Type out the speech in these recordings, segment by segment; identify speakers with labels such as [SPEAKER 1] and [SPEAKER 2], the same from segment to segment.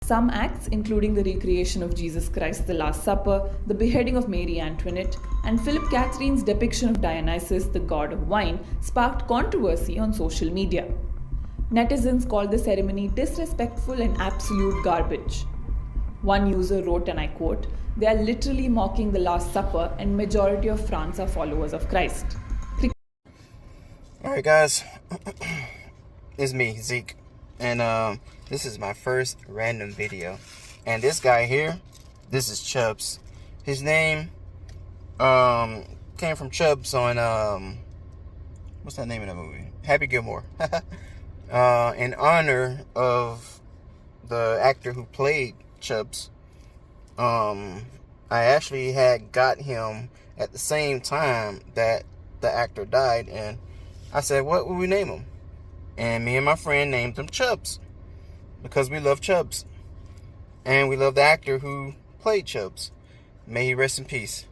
[SPEAKER 1] Some acts, including the recreation of Jesus Christ the Last Supper, the beheading of Mary Antoinette, and Philip Catherine's depiction of Dionysus, the god of wine, sparked controversy on social media. Netizens called the ceremony disrespectful and absolute garbage. One user wrote, and I quote, "They are literally mocking the Last Supper, and majority of France are followers of Christ."
[SPEAKER 2] Alright guys, it's me, Zeke, and this is my first random video. And this guy here, this is Chubbs. His name came from Chubbs on what's that name of the movie? Happy Gilmore. In honor of the actor who played Chubbs. I actually had got him at the same time that the actor died, and I said, what would we name him? And me and my friend named him Chubbs because we love Chubbs, and we love the actor who played Chubbs. May he rest in peace.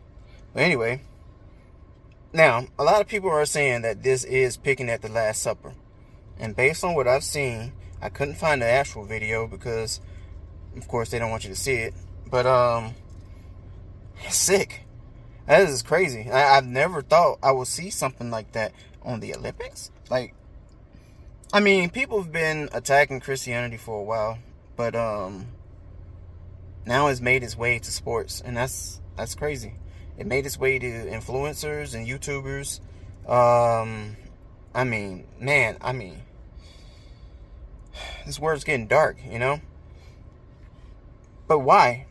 [SPEAKER 2] But anyway, now a lot of people are saying that this is picking at the Last Supper, and based on what I've seen, I couldn't find the actual video because of course they don't want you to see it, but it's sick. That is crazy. I've never thought I would see something like that on the Olympics. Like, I mean, people have been attacking Christianity for a while, but now it's made its way to sports, and that's crazy. It made its way to influencers and YouTubers. I mean, this world's getting dark, you know? But why?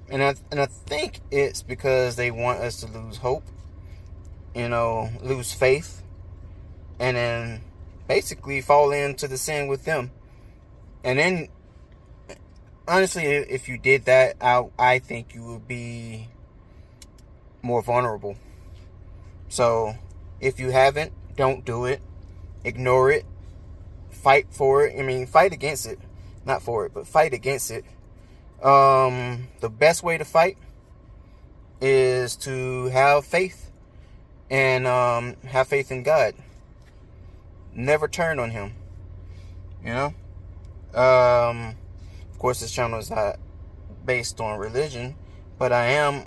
[SPEAKER 2] And I think it's because they want us to lose hope, you know, lose faith, and then basically fall into the sin with them. And then, honestly, if you did that, I think you would be more vulnerable. So, if you haven't, don't do it. Ignore it. Fight for it. I mean, fight against it. Not for it, but fight against it. The best way to fight is to have faith, and have faith in God. Never turn on him, you know. Of course, this channel is not based on religion, but I am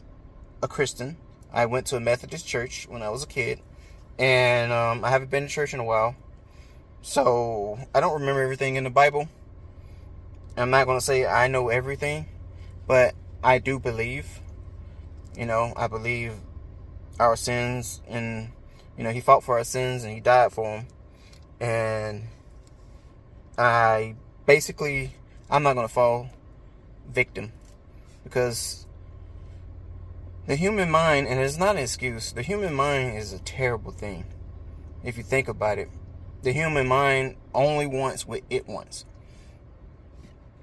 [SPEAKER 2] a Christian. I went to a Methodist church when I was a kid, and I haven't been to church in a while, so I don't remember everything in the Bible. I'm not going to say I know everything, but I do believe, you know, I believe our sins, and, you know, he fought for our sins and he died for them. And I'm not going to fall victim, because the human mind, and it's not an excuse, the human mind is a terrible thing. If you think about it, the human mind only wants what it wants.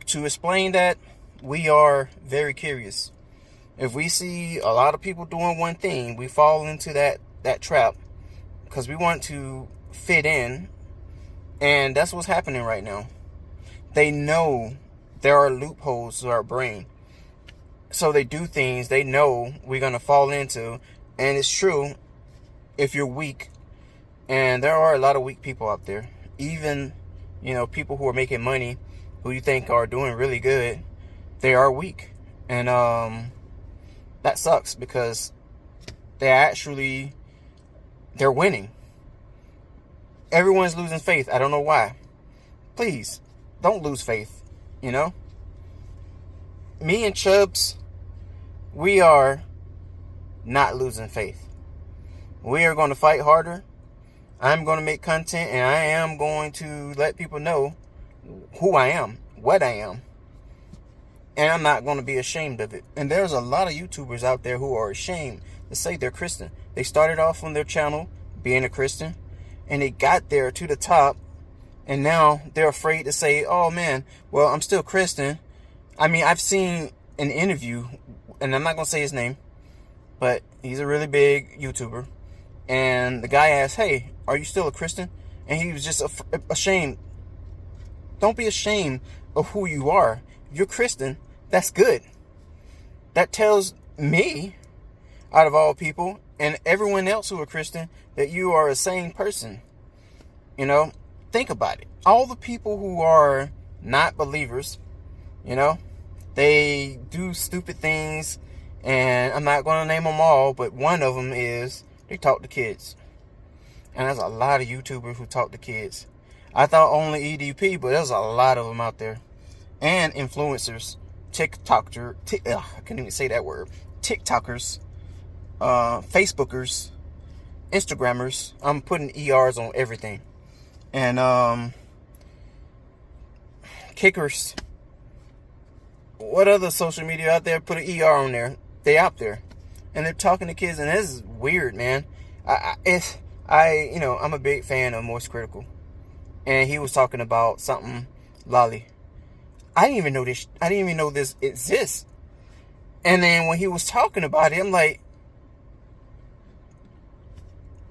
[SPEAKER 2] To explain that, we are very curious. If we see a lot of people doing one thing, we fall into that trap because we want to fit in, and that's what's happening right now. They know there are loopholes to our brain, so they do things they know we're going to fall into. And it's true if you're weak, and there are a lot of weak people out there. Even, you know, people who are making money, who you think are doing really good, they are weak. And that sucks, because they're winning. Everyone's losing faith. I don't know why. Please, don't lose faith, you know? Me and Chubbs, we are not losing faith. We are going to fight harder. I'm going to make content, and I am going to let people know who I am, what I am. And I'm not going to be ashamed of it. And there's a lot of YouTubers out there who are ashamed to say they're Christian. They started off on their channel being a Christian, and they got there to the top, and now they're afraid to say, oh man, well, I'm still Christian. I mean, I've seen an interview, and I'm not going to say his name, but he's a really big YouTuber. And the guy asked, hey, are you still a Christian? And he was just ashamed. Don't be ashamed of who you are. If you're Christian, that's good. That tells me, out of all people, and everyone else who are Christian, that you are a sane person. You know, think about it. All the people who are not believers, You know, they do stupid things, and I'm not going to name them all, but one of them is they talk to kids. And there's a lot of YouTubers who talk to kids. I thought only EDP, but there's a lot of them out there. And influencers, I can't even say that word. TikTokers, Facebookers, Instagrammers. I'm putting ERs on everything. And kickers. What other social media out there put an ER on there? They out there, and they're talking to kids, and this is weird, man. I'm a big fan of Moist Critical, and he was talking about something Lolly. I didn't even know this. I didn't even know this exists. And then when he was talking about it, I'm like,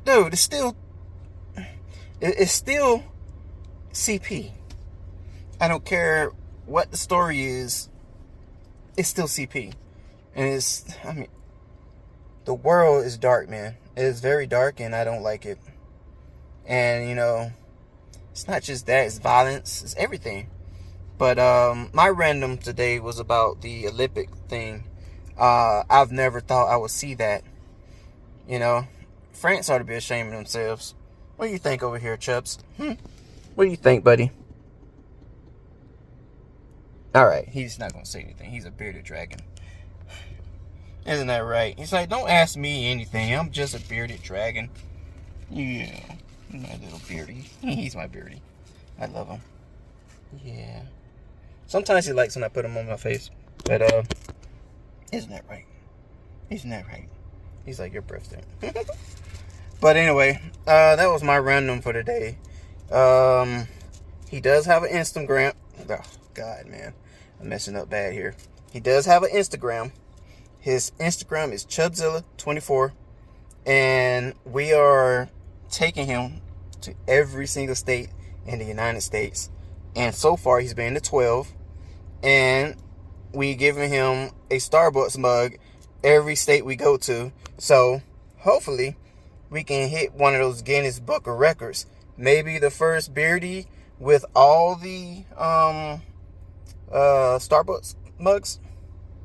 [SPEAKER 2] dude, it's still CP. I don't care what the story is. It's still CP. And the world is dark, man. It is very dark, and I don't like it. And, it's not just that. It's violence. It's everything. But my random today was about the Olympic thing. I've never thought I would see that. France ought to be ashamed of themselves. What do you think over here, Chubbs? What do you think, buddy? Alright, he's not going to say anything. He's a bearded dragon. Isn't that right? He's like, don't ask me anything. I'm just a bearded dragon. Yeah, my little beardy. He's my beardy. I love him. Yeah. Sometimes he likes when I put him on my face. But, isn't that right? Isn't that right? He's like, your breath's there. But anyway, that was my random for today. He does have an Instagram. Oh, God, man. I'm messing up bad here. He does have an Instagram. His Instagram is Chubzilla24. And we are taking him to every single state in the United States. And so far, he's been to 12. And we giving him a Starbucks mug every state we go to. So, hopefully, we can hit one of those Guinness Book of Records. Maybe the first beardy with all the Starbucks mugs.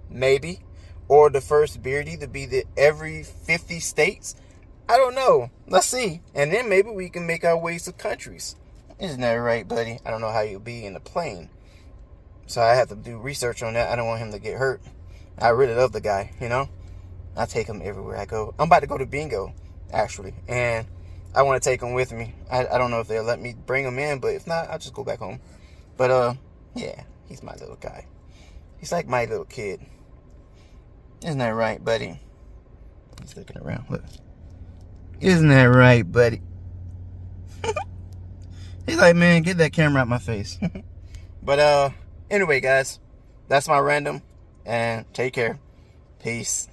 [SPEAKER 2] Maybe. Or the first beardy to be the every 50 states. I don't know. Let's see. And then maybe we can make our ways to countries. Isn't that right, buddy? I don't know how you'll be in the plane. So I have to do research on that. I don't want him to get hurt. I really love the guy, I take him everywhere I go. I'm about to go to bingo, actually. And I want to take him with me. I don't know if they'll let me bring him in. But if not, I'll just go back home. But, yeah. He's my little guy. He's like my little kid. Isn't that right, buddy? He's looking around. Look. Isn't that right, buddy? He's like, man, get that camera out my face. But, anyway, guys. That's my random. And take care. Peace.